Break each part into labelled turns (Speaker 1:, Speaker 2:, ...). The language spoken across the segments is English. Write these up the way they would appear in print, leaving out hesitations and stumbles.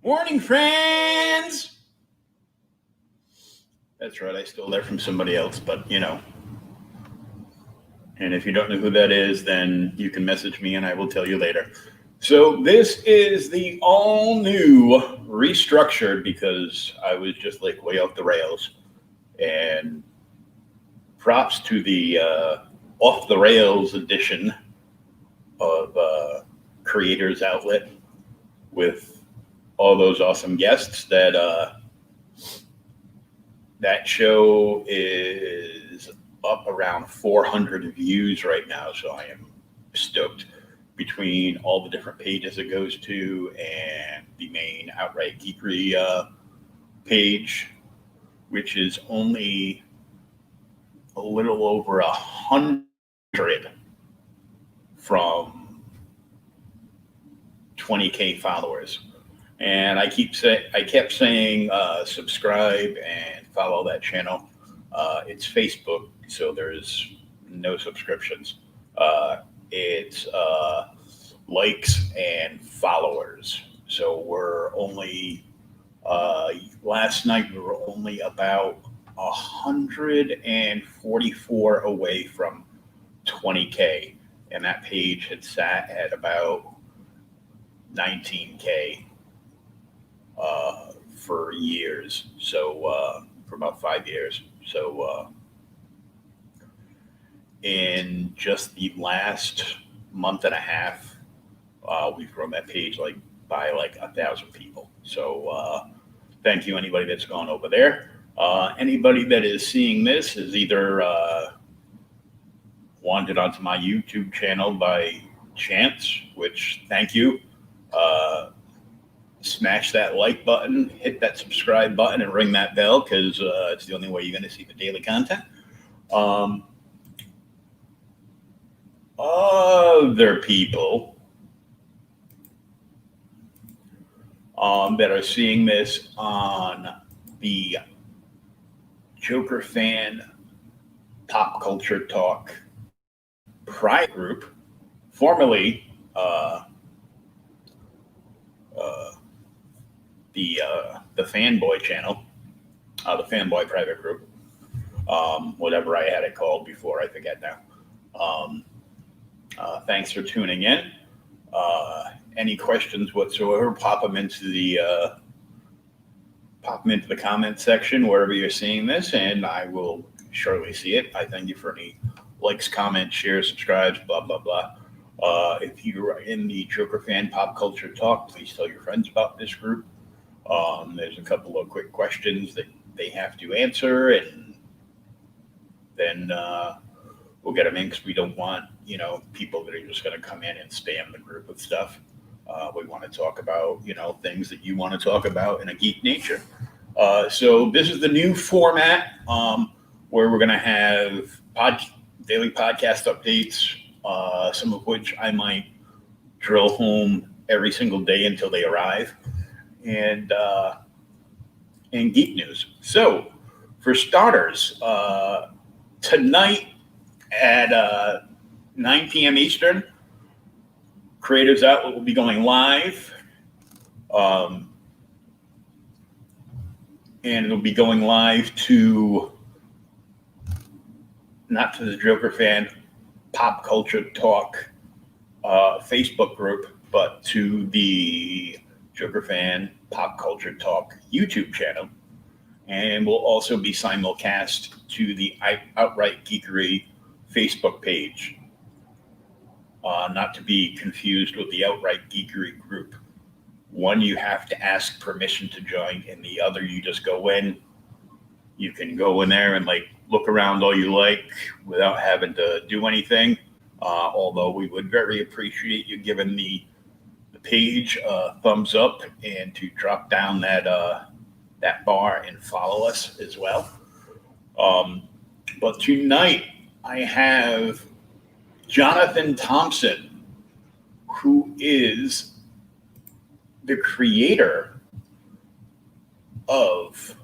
Speaker 1: Morning, friends! That's right, I stole that from somebody else, but And if you don't know who that is, then you can message me and I will tell you later. So this is the all new restructured because I was just like way off the rails. And props to the off the rails edition of Creators Outlet with all those awesome guests. That show is up around 400 views right now, so I am stoked. Between all the different pages it goes to and the main Outright Geekery page, which is only a little over 100 from 20K followers. And I kept saying subscribe and follow that channel. It's Facebook, so there's no subscriptions. It's likes and followers. So we're only last night we were only about 144 away from 20K, and that page had sat at about 19K for years. So for about 5 years. So in just the last month and a half, we've grown that page by 1,000 people. So thank you, anybody that's gone over there. Anybody that is seeing this is either wandered onto my YouTube channel by chance, which thank you. Smash that like button, hit that subscribe button, and ring that bell because it's the only way you're going to see the daily content. Other people that are seeing this on the Joker Fan Pop Culture Talk private group, formerly the Fanboy channel, the Fanboy private group, whatever I had it called before, I forget now. Thanks for tuning in. Any questions whatsoever, pop them into the comment section wherever you're seeing this, and I will surely see it. I thank you for any likes, comments, shares, subscribes, blah blah blah. If you're in the Joker Fan Pop Culture Talk, please tell your friends about this group. There's a couple of quick questions that they have to answer, and then we'll get them in because we don't want people that are just going to come in and spam the group with stuff. We want to talk about things that you want to talk about in a geek nature. So this is the new format where we're going to have daily podcast updates, some of which I might drill home every single day until they arrive, and geek news. So for starters, tonight at 9 p.m. Eastern, Creators Outlet will be going live. And it'll be going live not to the Joker Fan Pop Culture Talk Facebook group, but to the Joker Fan Pop Culture Talk YouTube channel. And we'll also be simulcast to the Outright Geekery Facebook page. Not to be confused with the Outright Geekery group. One, you have to ask permission to join, and the other, you just go in. You can go in there and look around all you like without having to do anything. Although we would very appreciate you giving the page a thumbs up and to drop down that bar and follow us as well. But tonight I have Jonathan Thompson, who is the creator of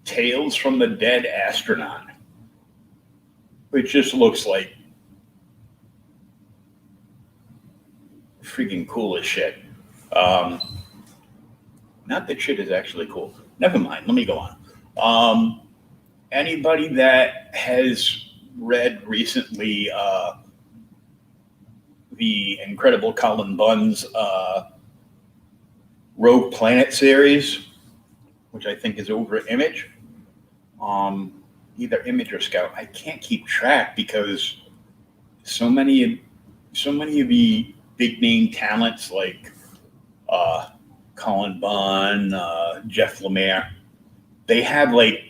Speaker 1: Tales from the Dead Astronaut, which just looks like freaking cool as shit. Not that shit is actually cool. Never mind. Let me go on. Anybody that has read recently the incredible Colin Bunn's Rogue Planet series, which I think is over at Image, either Image or Scout. I can't keep track because so many of the big name talents like Colin Bunn, Jeff Lemire, they have like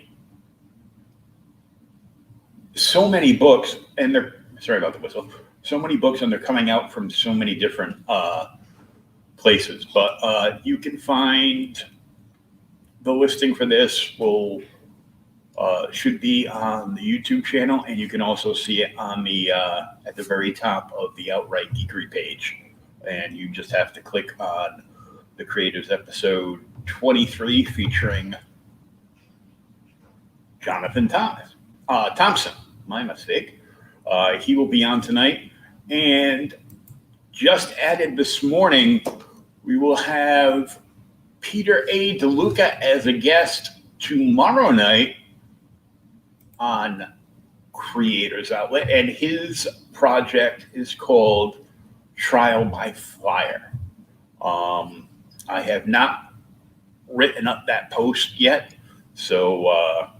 Speaker 1: so many books, and they're sorry about the whistle. So many books, and they're coming out from so many different places. But you can find the listing for this will should be on the YouTube channel, and you can also see it on the at the very top of the Outright Geekery page. And you just have to click on the Creators episode 23 featuring Jonathan Thompson. My mistake. He will be on tonight. And just added this morning, we will have Peter A. DeLuca as a guest tomorrow night on Creators Outlet. And his project is called Trial by Fire. I have not written up that post yet, so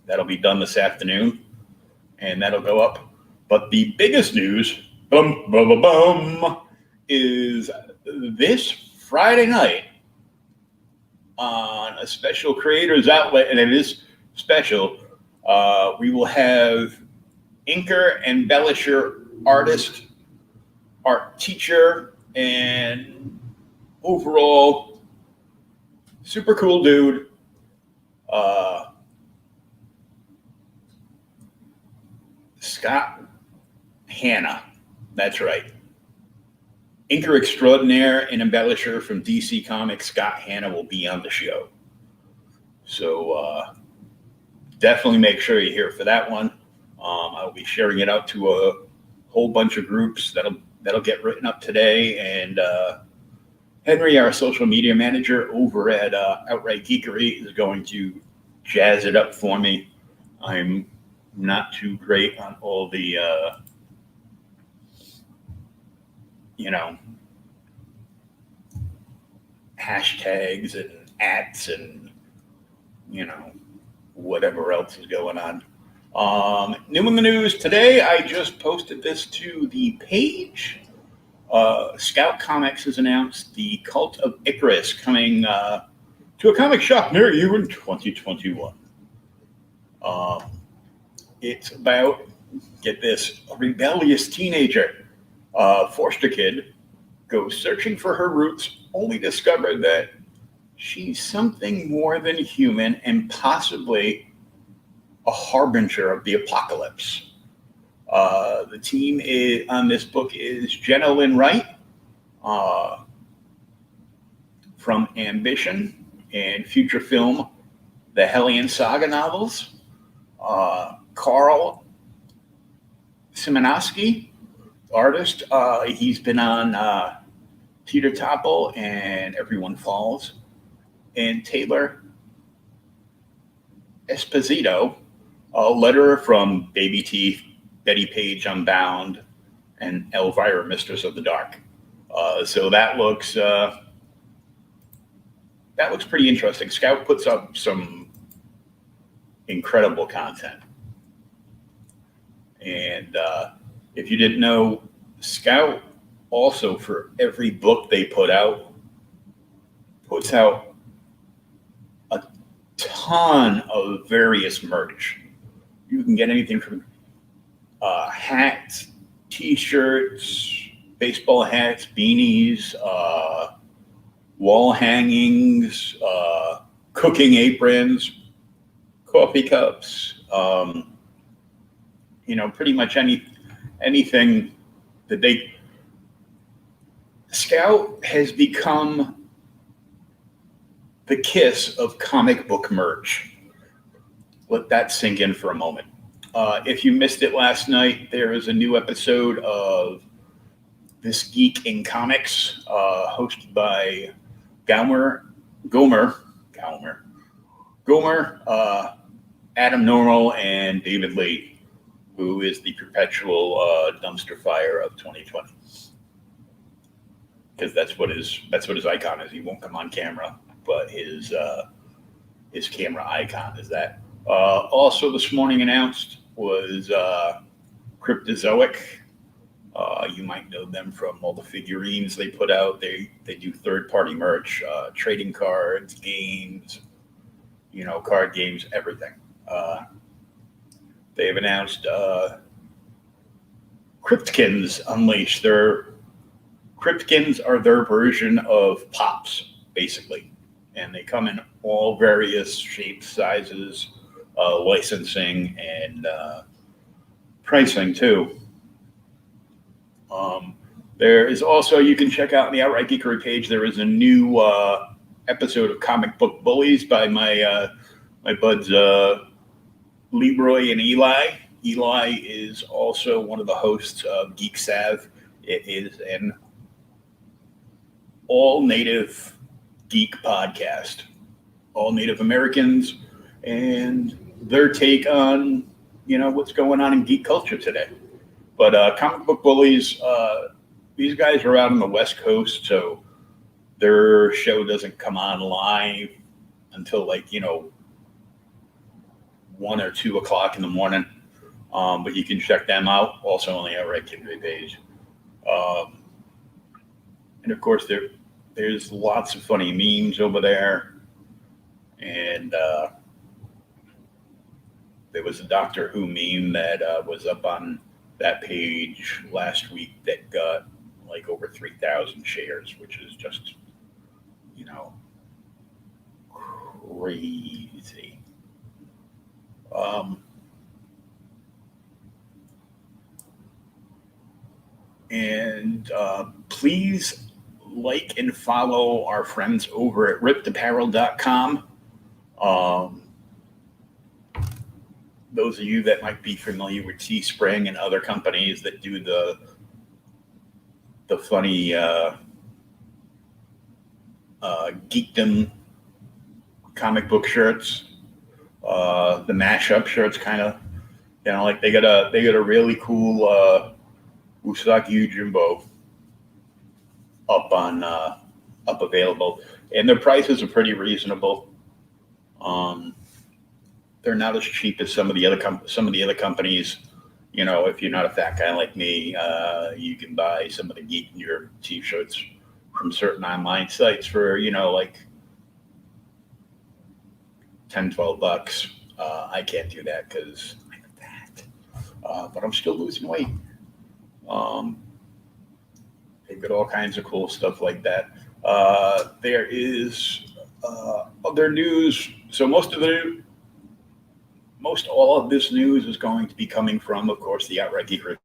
Speaker 1: that'll be done this afternoon, and that'll go up. But the biggest news, is this Friday night on a special Creators Outlet, and it is special. We will have inker, embellisher, artist, art teacher, and overall super cool dude, Scott Hanna. That's right. Inker extraordinaire and embellisher from DC Comics, Scott Hanna, will be on the show. So definitely make sure you're here for that one. I'll be sharing it out to a whole bunch of groups that'll get written up today. And Henry, our social media manager over at Outright Geekery, is going to jazz it up for me. I'm not too great on all the, hashtags and ats and, whatever else is going on. New in the news today, I just posted this to the page. Scout Comics has announced the Cult of Icarus coming to a comic shop near you in 2021. It's about, get this, a rebellious teenager, foster kid, goes searching for her roots, only discover that she's something more than human and possibly a harbinger of the apocalypse. The team on this book is Jenna Lynn Wright from Ambition and Future Film, the Hellion Saga novels. Carl Simonowski, artist. He's been on Teeter Topple and Everyone Falls. And Taylor Esposito, a letterer from Baby Teeth, Betty Page Unbound, and Elvira, Mistress of the Dark. So that looks pretty interesting. Scout puts up some incredible content. And if you didn't know, Scout also, for every book they put out, puts out a ton of various merch. You can get anything from hats, t-shirts, baseball hats, beanies, wall hangings, cooking aprons, coffee cups, pretty much anything that they... Scout has become the Kiss of comic book merch. Let that sink in for a moment. If you missed it last night, there is a new episode of This Geek in Comics, hosted by Gomer, Adam Normal, and David Lee, who is the perpetual dumpster fire of 2020. Because that's what his icon is. He won't come on camera, but his camera icon is that. Also, this morning announced was Cryptozoic. You might know them from all the figurines they put out. They do third-party merch, trading cards, games, card games, everything. They have announced Cryptkins Unleashed. Cryptkins are their version of Pops, basically. And they come in all various shapes, sizes, licensing, and pricing, too. There is also, you can check out on the Outright Geekery page, there is a new episode of Comic Book Bullies by my buds Leroy and Eli. Eli is also one of the hosts of Geek Sav. It is an all-native geek podcast, all Native Americans, and their take on, what's going on in geek culture today. But Comic Book Bullies, these guys are out on the West Coast, so their show doesn't come on live until 1 or 2 o'clock in the morning. But you can check them out also on the Outright Geekery page. And of course, there's lots of funny memes over there. And there was a Doctor Who meme that was up on that page last week that got over 3,000 shares, which is just, crazy. And please like and follow our friends over at rippedapparel.com. Those of you that might be familiar with Teespring and other companies that do the funny geekdom comic book shirts, the mashup shirts, kind of, they got a really cool Usagi Yojimbo up available, and their prices are pretty reasonable. They're not as cheap as some of the other companies. If you're not a fat guy like me, you can buy some of the Geek Nerd t-shirts from certain online sites for, $10, $12. I can't do that because I'm fat. But I'm still losing weight. They've got all kinds of cool stuff like that. There is other news. So most all of this news is going to be coming from, of course, the Outright Geekery